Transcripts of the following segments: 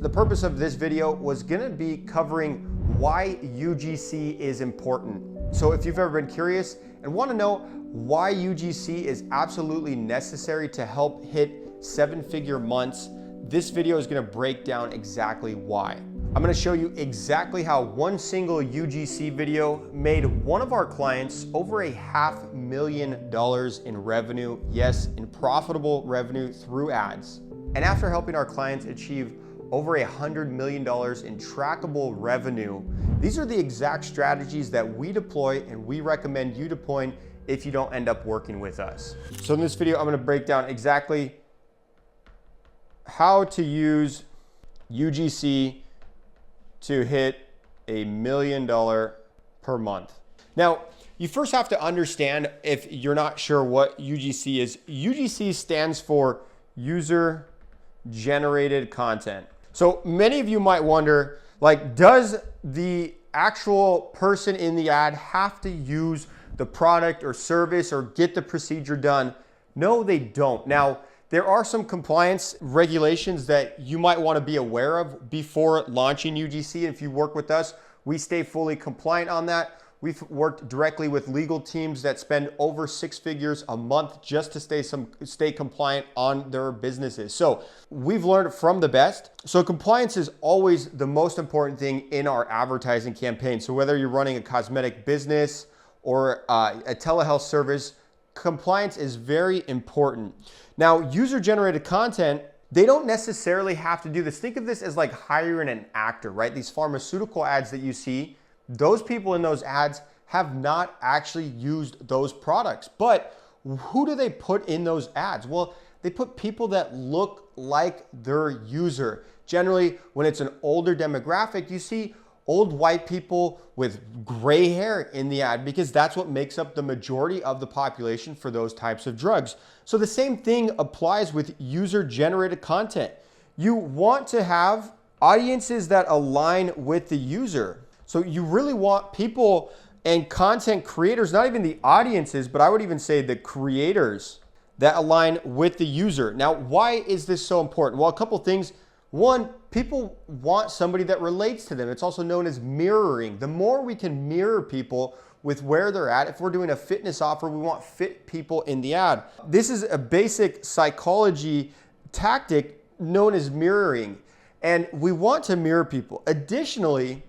The purpose of this video was gonna be covering why UGC is important. So if you've ever been curious and wanna know why UGC is absolutely necessary to help hit 7-figure months, this video is gonna break down exactly why. I'm gonna show you exactly how one single UGC video made one of our clients over $500,000 in revenue, yes, in profitable revenue through ads. And after helping our clients achieve over $100 million in trackable revenue, these are the exact strategies that we deploy and we recommend you deploying if you don't end up working with us. So in this video, I'm gonna break down exactly how to use UGC to hit $1 million per month. Now, you first have to understand, if you're not sure what UGC is, UGC stands for user generated content. So many of you might wonder, like, does the actual person in the ad have to use the product or service or get the procedure done? No, they don't. Now, there are some compliance regulations that you might want to be aware of before launching UGC. If you work with us, we stay fully compliant on that. We've worked directly with legal teams that spend over 6 figures a month just to stay compliant on their businesses. So we've learned from the best. So compliance is always the most important thing in our advertising campaign. So whether you're running a cosmetic business or a telehealth service, compliance is very important. Now, user-generated content, they don't necessarily have to do this. Think of this as like hiring an actor, right? These pharmaceutical ads that you see, those people in those ads have not actually used those products. But who do they put in those ads? Well, they put people that look like their user. Generally, when it's an older demographic, you see old white people with gray hair in the ad because that's what makes up the majority of the population for those types of drugs. So the same thing applies with user-generated content. You want to have audiences that align with the user. So you really want people and content creators, not even the audiences, but I would even say the creators that align with the user. Now, why is this so important? Well, a couple things. One, people want somebody that relates to them. It's also known as mirroring. The more we can mirror people with where they're at, if we're doing a fitness offer, we want fit people in the ad. This is a basic psychology tactic known as mirroring, and we want to mirror people. Additionally,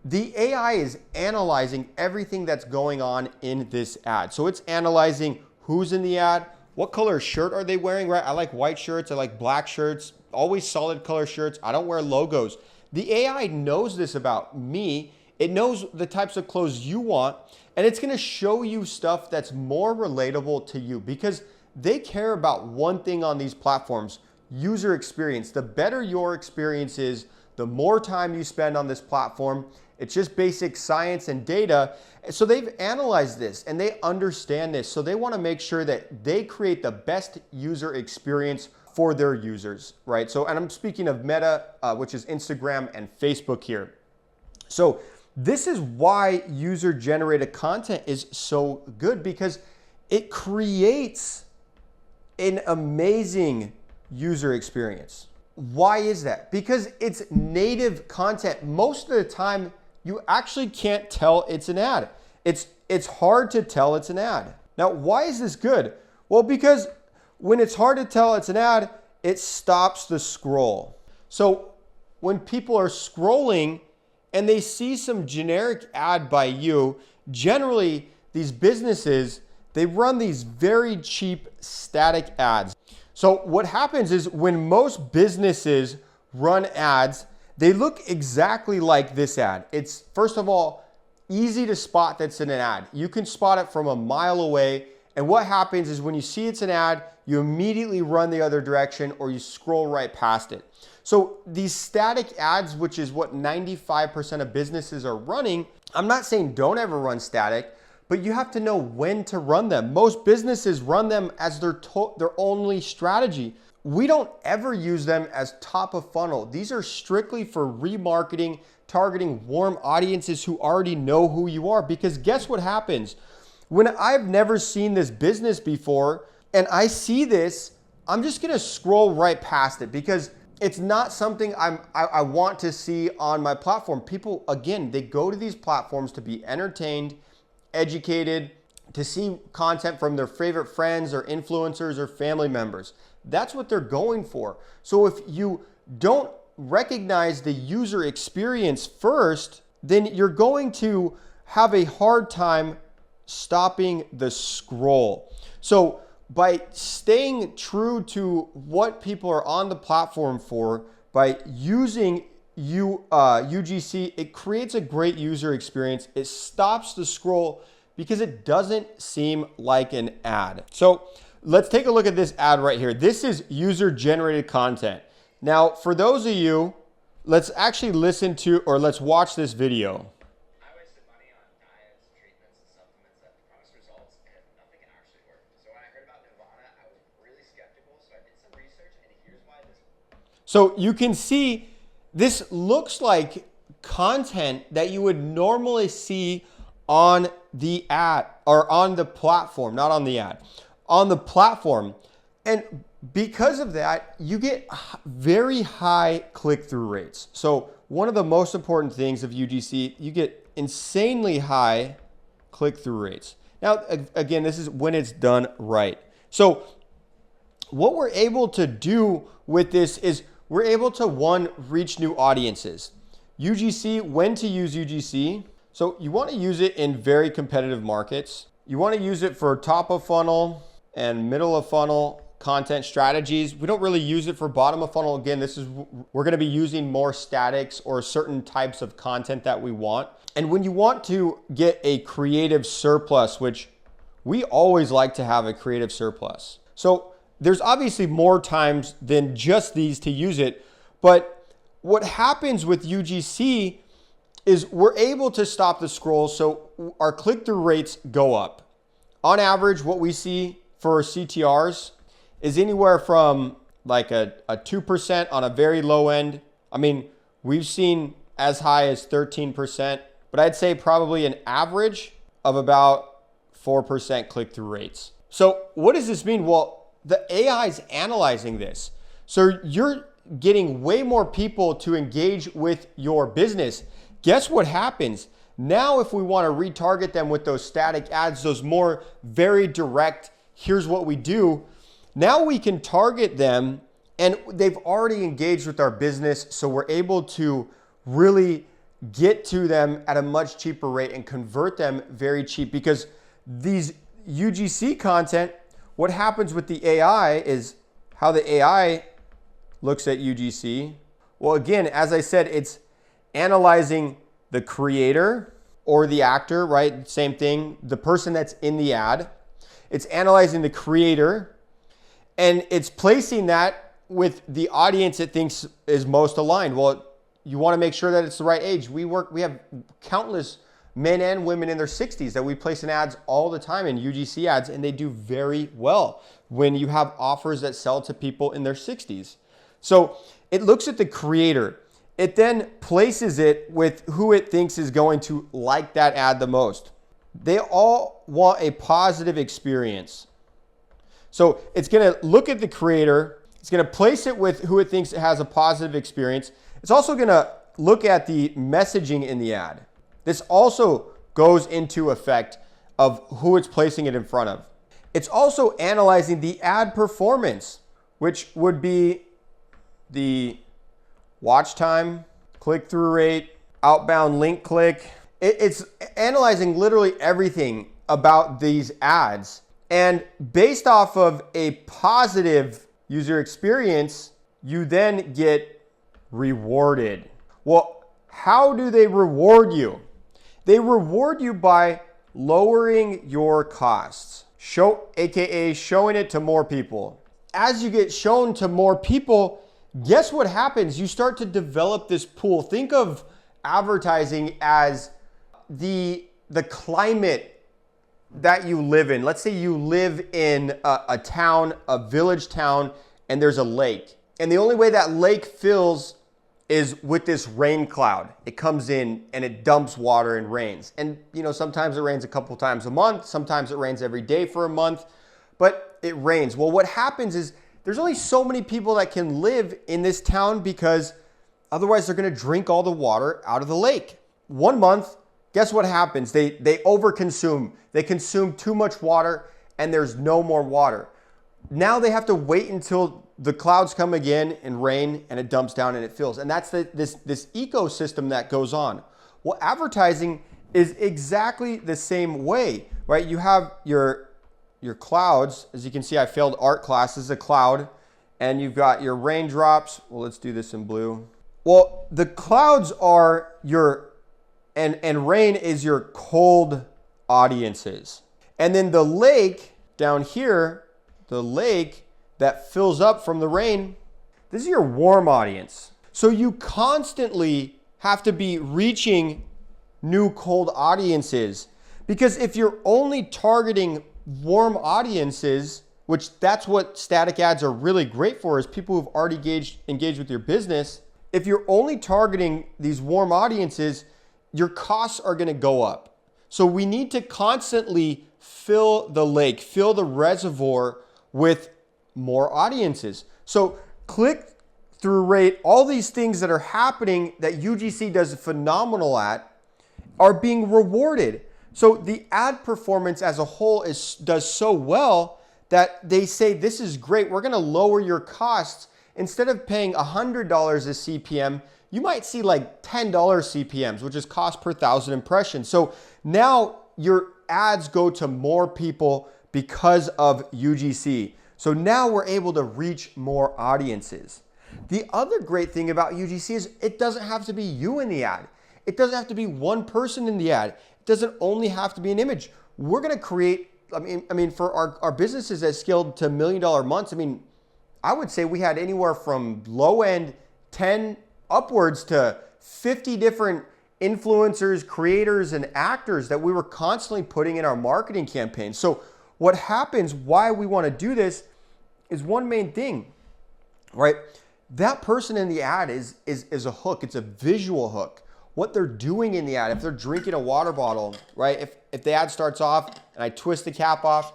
the AI is analyzing everything that's going on in this ad. So it's analyzing who's in the ad, what color shirt are they wearing, right? I like white shirts, I like black shirts, always solid color shirts. I don't wear logos. The AI knows this about me. It knows the types of clothes you want, and it's gonna show you stuff that's more relatable to you because they care about one thing on these platforms: user experience. The better your experience is, the more time you spend on this platform. It's just basic science and data. So they've analyzed this and they understand this. So they want to make sure that they create the best user experience for their users, right? So, and I'm speaking of Meta, which is Instagram and Facebook here. So this is why user-generated content is so good, because it creates an amazing user experience. Why is that? Because it's native content. Most of the time, you actually can't tell it's an ad. It's hard to tell it's an ad. Now, why is this good? Well, because when it's hard to tell it's an ad, it stops the scroll. So when people are scrolling and they see some generic ad by you, generally these businesses, they run these very cheap static ads. So what happens is when most businesses run ads, they look exactly like this ad. It's, first of all, easy to spot that's in an ad. You can spot it from a mile away. And what happens is when you see it's an ad, you immediately run the other direction or you scroll right past it. So these static ads, which is what 95% of businesses are running, I'm not saying don't ever run static, but you have to know when to run them. Most businesses run them as their only strategy. We don't ever use them as top of funnel. These are strictly for remarketing, targeting warm audiences who already know who you are. Because guess what happens? When I've never seen this business before and I see this, I'm just gonna scroll right past it because it's not something I want to see on my platform. People, again, they go to these platforms to be entertained, educated, to see content from their favorite friends or influencers or family members. That's what they're going for. So if you don't recognize the user experience first, then you're going to have a hard time stopping the scroll. So by staying true to what people are on the platform for, by using UGC, it creates a great user experience. It stops the scroll because it doesn't seem like an ad. So let's take a look at this ad right here. This is user-generated content. Now, for those of you, let's actually listen to, or let's watch this video. I wasted money on diets, treatments, and supplements that promise results, and nothing can actually work. So when I heard about Nirvana, I was really skeptical, so I did some research, and here's why this. So you can see this looks like content that you would normally see on the ad, or on the platform, not on the ad, on the platform. And because of that, you get very high click-through rates. So one of the most important things of UGC, you get insanely high click-through rates. Now, again, this is when it's done right. So what we're able to do with this is we're able to, one, reach new audiences. UGC, when to use UGC. So you want to use it in very competitive markets. You want to use it for top of funnel and middle of funnel content strategies. We don't really use it for bottom of funnel. Again, we're going to be using more statics or certain types of content that we want. And when you want to get a creative surplus, which we always like to have a creative surplus. So there's obviously more times than just these to use it. But what happens with UGC is we're able to stop the scroll, so our click-through rates go up. On average, what we see for CTRs is anywhere from like a 2% on a very low end. I mean, we've seen as high as 13%, but I'd say probably an average of about 4% click-through rates. So what does this mean? Well, the AI is analyzing this. So you're getting way more people to engage with your business. Guess what happens? Now, if we want to retarget them with those static ads, those more very direct, here's what we do. Now we can target them and they've already engaged with our business. So we're able to really get to them at a much cheaper rate and convert them very cheap, because these UGC content, what happens with the AI is how the AI looks at UGC. Well, again, as I said, it's analyzing the creator or the actor, right? Same thing, the person that's in the ad. It's analyzing the creator and it's placing that with the audience it thinks is most aligned. Well, you want to make sure that it's the right age. We have countless men and women in their 60s that we place in ads all the time, in UGC ads, and they do very well when you have offers that sell to people in their 60s. So it looks at the creator. It then places it with who it thinks is going to like that ad the most. They all want a positive experience. So it's going to look at the creator. It's going to place it with who it thinks has a positive experience. It's also going to look at the messaging in the ad. This also goes into effect of who it's placing it in front of. It's also analyzing the ad performance, which would be the watch time, click-through rate, outbound link click. It's analyzing literally everything about these ads. And based off of a positive user experience, you then get rewarded. Well, how do they reward you? They reward you by lowering your costs, aka showing it to more people. As you get shown to more people, guess what happens? You start to develop this pool. Think of advertising as the climate that you live in. Let's say you live in a town, a village town, and there's a lake. And the only way that lake fills is with this rain cloud. It comes in and it dumps water and rains. And sometimes it rains a couple times a month. Sometimes it rains every day for a month, but it rains. Well, what happens is there's only so many people that can live in this town because otherwise they're going to drink all the water out of the lake. 1 month, guess what happens? They overconsume. They consume too much water and there's no more water. Now they have to wait until the clouds come again and rain and it dumps down and it fills. And that's this ecosystem that goes on. Well, advertising is exactly the same way, right? You have your clouds. As you can see, I failed art class. This is a cloud. And you've got your raindrops. Well, let's do this in blue. Well, the clouds are and rain is your cold audiences. And then the lake down here, the lake that fills up from the rain, this is your warm audience. So you constantly have to be reaching new cold audiences, because if you're only targeting warm audiences, which that's what static ads are really great for, is people who've already engaged with your business. If you're only targeting these warm audiences, your costs are going to go up. So we need to constantly fill the lake, fill the reservoir with more audiences. So click-through rate, all these things that are happening that UGC does phenomenal at are being rewarded. So the ad performance as a whole does so well that they say, this is great, we're going to lower your costs. Instead of paying $100 a CPM, you might see like $10 CPMs, which is cost per 1,000 impressions. So now your ads go to more people because of UGC. So now we're able to reach more audiences. The other great thing about UGC is it doesn't have to be you in the ad. It doesn't have to be one person in the ad. It doesn't only have to be an image. We're going to create, I mean, for our businesses that scaled to $1 million months, I would say we had anywhere from low end 10 upwards to 50 different influencers, creators, and actors that we were constantly putting in our marketing campaigns. So what happens, why we want to do this, is one main thing, right? That person in the ad is a hook. It's a visual hook. What they're doing in the ad, if they're drinking a water bottle, right? If the ad starts off and I twist the cap off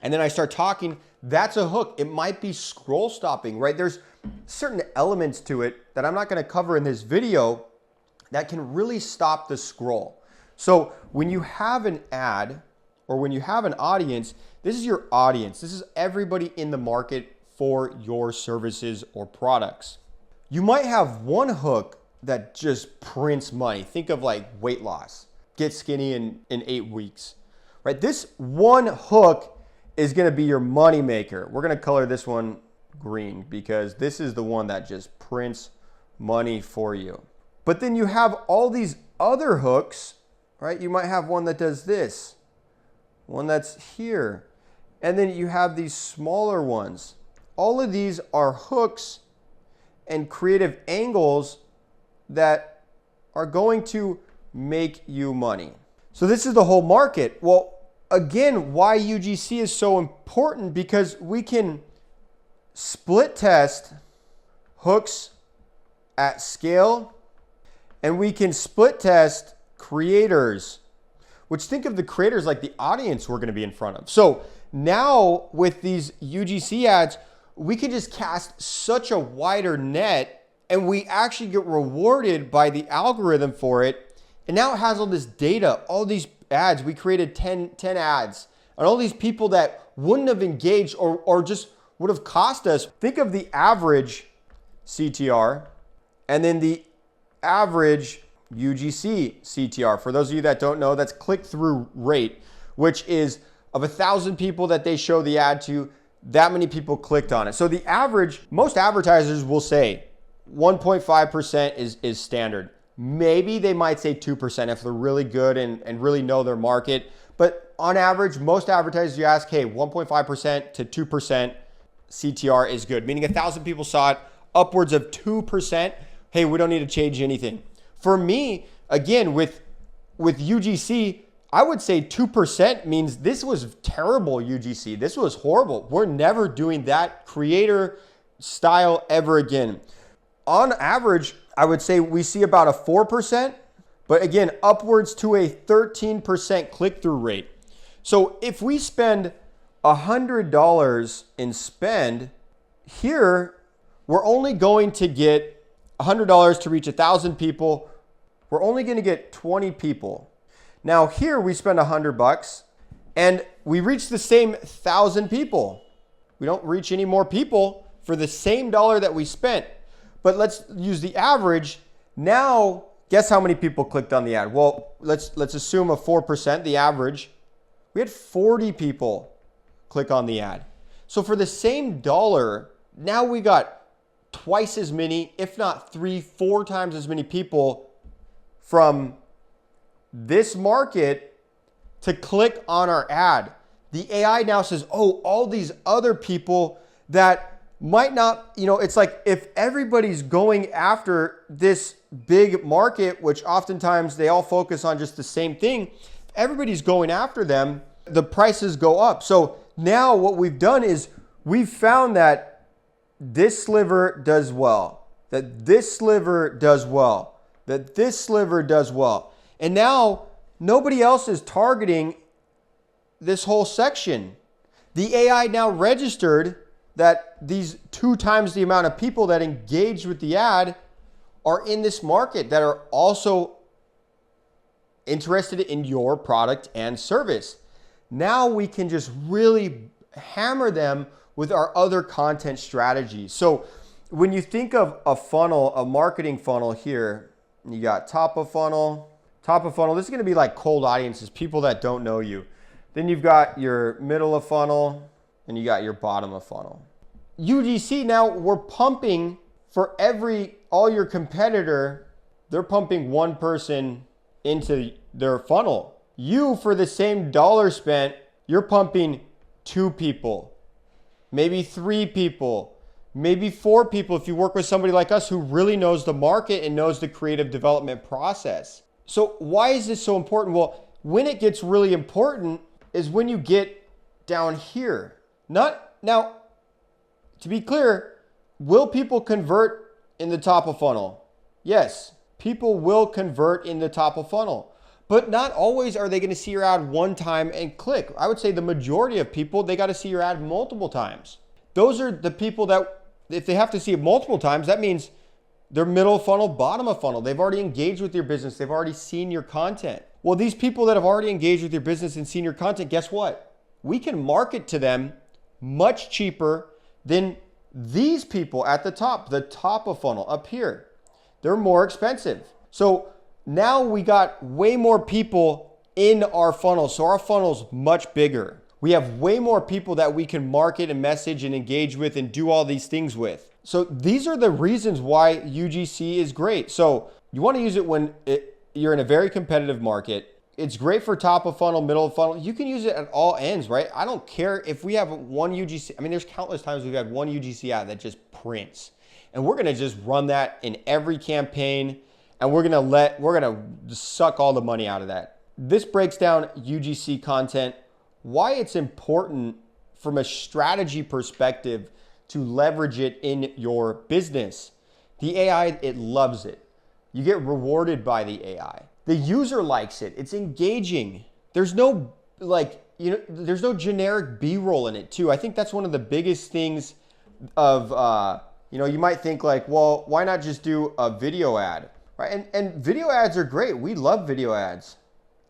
and then I start talking, that's a hook. It might be scroll stopping, right? There's certain elements to it that I'm not going to cover in this video that can really stop the scroll. So when you have an ad or when you have an audience, this is your audience. This is everybody in the market for your services or products. You might have one hook that just prints money. Think of like weight loss. Get skinny in 8 weeks, right? This one hook is going to be your money maker. We're going to color this one green because this is the one that just prints money for you. But then you have all these other hooks, right? You might have one that does this, one that's here, and then you have these smaller ones. All of these are hooks and creative angles that are going to make you money. So this is the whole market. Well, again, why UGC is so important, because we can split test hooks at scale and we can split test creators, which, think of the creators like the audience we're going to be in front of. So now with these UGC ads, we can just cast such a wider net and we actually get rewarded by the algorithm for it. And now it has all this data, all these ads. We created 10 ads and all these people that wouldn't have engaged or just would have cost us. Think of the average CTR and then the average UGC CTR. For those of you that don't know, that's click-through rate, which is of 1,000 people that they show the ad to, that many people clicked on it. So the average, most advertisers will say 1.5% is standard. Maybe they might say 2% if they're really good and really know their market. But on average, most advertisers you ask, hey, 1.5% to 2% CTR is good, meaning 1,000 people saw it, upwards of 2%. Hey, we don't need to change anything. For me, again, with UGC, I would say 2% means this was terrible UGC. This was horrible. We're never doing that creator style ever again. On average, I would say we see about a 4%, but again, upwards to a 13% click-through rate. So if we spend $100 in spend, here we're only going to get $100 to reach 1,000 people. We're only going to get 20 people. Now here we spend $100 and we reach the same 1,000 people. We don't reach any more people for the same dollar that we spent. But let's use the average. Now, guess how many people clicked on the ad? Well, let's assume a 4%, the average. We had 40 people click on the ad. So for the same dollar, now we got twice as many, if not 3-4 times as many people from this market to click on our ad. The AI now says, oh, all these other people that might not, it's like if everybody's going after this big market, which oftentimes they all focus on just the same thing, if everybody's going after them, the prices go up. So now what we've done is we've found that this sliver does well, that this sliver does well, that this sliver does well. And now nobody else is targeting this whole section. The AI now registered that these 2 times the amount of people that engaged with the ad are in this market that are also interested in your product and service. Now we can just really hammer them with our other content strategies. So when you think of a funnel, a marketing funnel here, you got top of funnel. This is going to be like cold audiences, people that don't know you. Then you've got your middle of funnel and you got your bottom of funnel. UGC, now we're pumping for all your competitor, they're pumping one person into their funnel. You, for the same dollar spent, you're pumping 2 people, maybe 3 people, maybe 4 people if you work with somebody like us who really knows the market and knows the creative development process. So why is this so important? Well, when it gets really important is when you get down here. Now, to be clear, will people convert in the top of funnel? Yes, people will convert in the top of funnel, but not always are they going to see your ad one time and click. I would say the majority of people, they got to see your ad multiple times. Those are the people that, if they have to see it multiple times, that means they're middle of funnel, bottom of funnel. They've already engaged with your business. They've already seen your content. Well, these people that have already engaged with your business and seen your content, guess what? We can market to them much cheaper than these people at the top of funnel up here. They're more expensive. So now we got way more people in our funnel. So our funnel's much bigger. We have way more people that we can market and message and engage with and do all these things with. So these are the reasons why UGC is great. So you want to use it when you're in a very competitive market. It's great for top of funnel, middle of funnel. You can use it at all ends, right? I don't care if we have one UGC. I mean, there's countless times we've had one UGC ad that just prints. And we're going to just run that in every campaign. And we're going to suck all the money out of that. This breaks down UGC content, why it's important from a strategy perspective to leverage it in your business. The AI, it loves it. You get rewarded by the AI. The user likes it. It's engaging. There's no there's no generic B-roll in it too. I think that's one of the biggest things of, you might think like, well, why not just do a video ad, right? And video ads are great. We love video ads.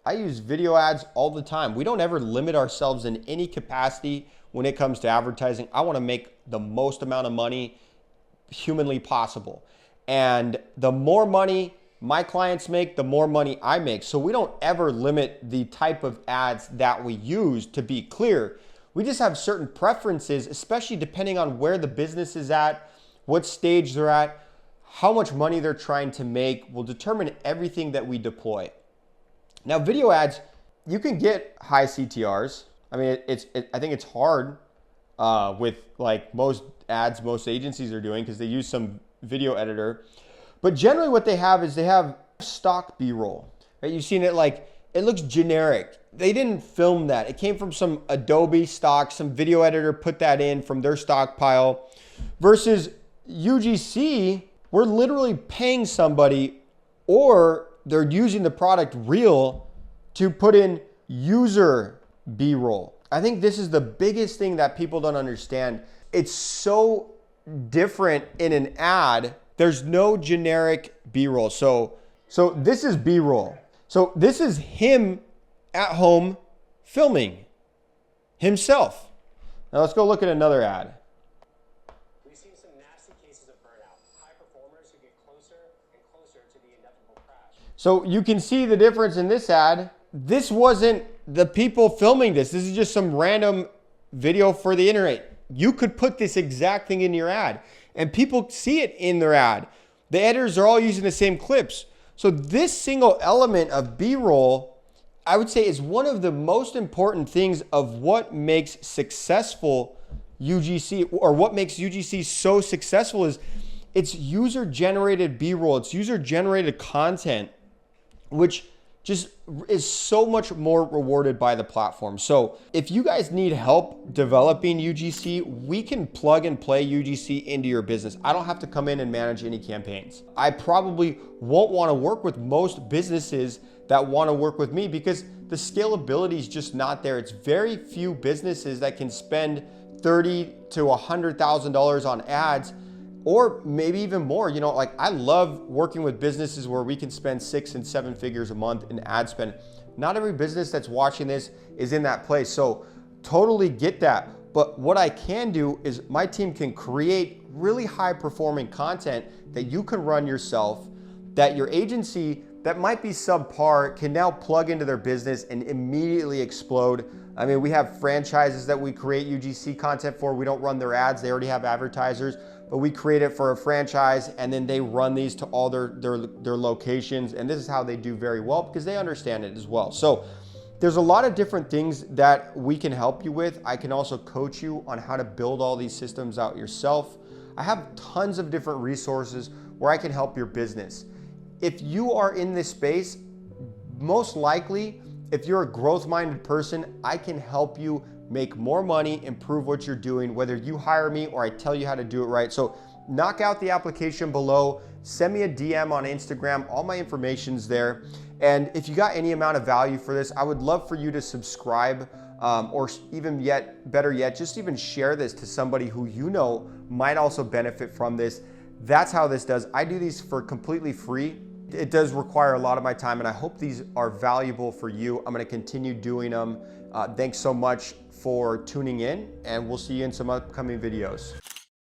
I use video ads all the time. We don't ever limit ourselves in any capacity when it comes to advertising. I want to make the most amount of money humanly possible. And the more money my clients make, the more money I make. So we don't ever limit the type of ads that we use, to be clear. We just have certain preferences, especially depending on where the business is at, what stage they're at, how much money they're trying to make will determine everything that we deploy. Now, video ads, you can get high CTRs. I mean, I think it's hard with like most ads most agencies are doing because they use some video editor. But generally what they have is they have stock B-roll, right? You've seen it, like, it looks generic. They didn't film that. It came from some Adobe stock, some video editor put that in from their stockpile. Versus UGC, we're literally paying somebody, or they're using the product real to put in user B-roll. I think this is the biggest thing that people don't understand. It's so different in an ad. There's no generic B-roll. So this is B-roll. So this is him at home filming himself. Now let's go look at another ad. We've seen some nasty cases of burnout. High performers who get closer and closer to the inevitable crash. So you can see the difference in this ad. This wasn't the people filming this. This is just some random video for the internet. You could put this exact thing in your ad and people see it in their ad. The editors are all using the same clips. So this single element of B-roll, I would say, is one of the most important things of what makes successful UGC, or what makes UGC so successful, is it's user-generated B-roll. It's user-generated content, which just is so much more rewarded by the platform. So if you guys need help developing UGC, we can plug and play UGC into your business. I don't have to come in and manage any campaigns. I probably won't want to work with most businesses that want to work with me because the scalability is just not there. It's very few businesses that can spend $30,000 to $100,000 on ads, or maybe even more. You know, like I love working with businesses where we can spend 6 and 7 figures a month in ad spend. Not every business that's watching this is in that place. So totally get that. But what I can do is my team can create really high performing content that you can run yourself, that your agency that might be subpar can now plug into their business and immediately explode. I mean, we have franchises that we create UGC content for. We don't run their ads. They already have advertisers, but we create it for a franchise and then they run these to all their locations. And this is how they do very well because they understand it as well. So there's a lot of different things that we can help you with. I can also coach you on how to build all these systems out yourself. I have tons of different resources where I can help your business. If you are in this space, most likely, if you're a growth-minded person, I can help you make more money, improve what you're doing, whether you hire me or I tell you how to do it right. So knock out the application below, send me a DM on Instagram, all my information's there. And if you got any amount of value for this, I would love for you to subscribe, or even better yet, just even share this to somebody who you know might also benefit from this. That's how this does. I do these for completely free. It does require a lot of my time, and I hope these are valuable for you. I'm gonna continue doing them. Thanks so much for tuning in, and we'll see you in some upcoming videos.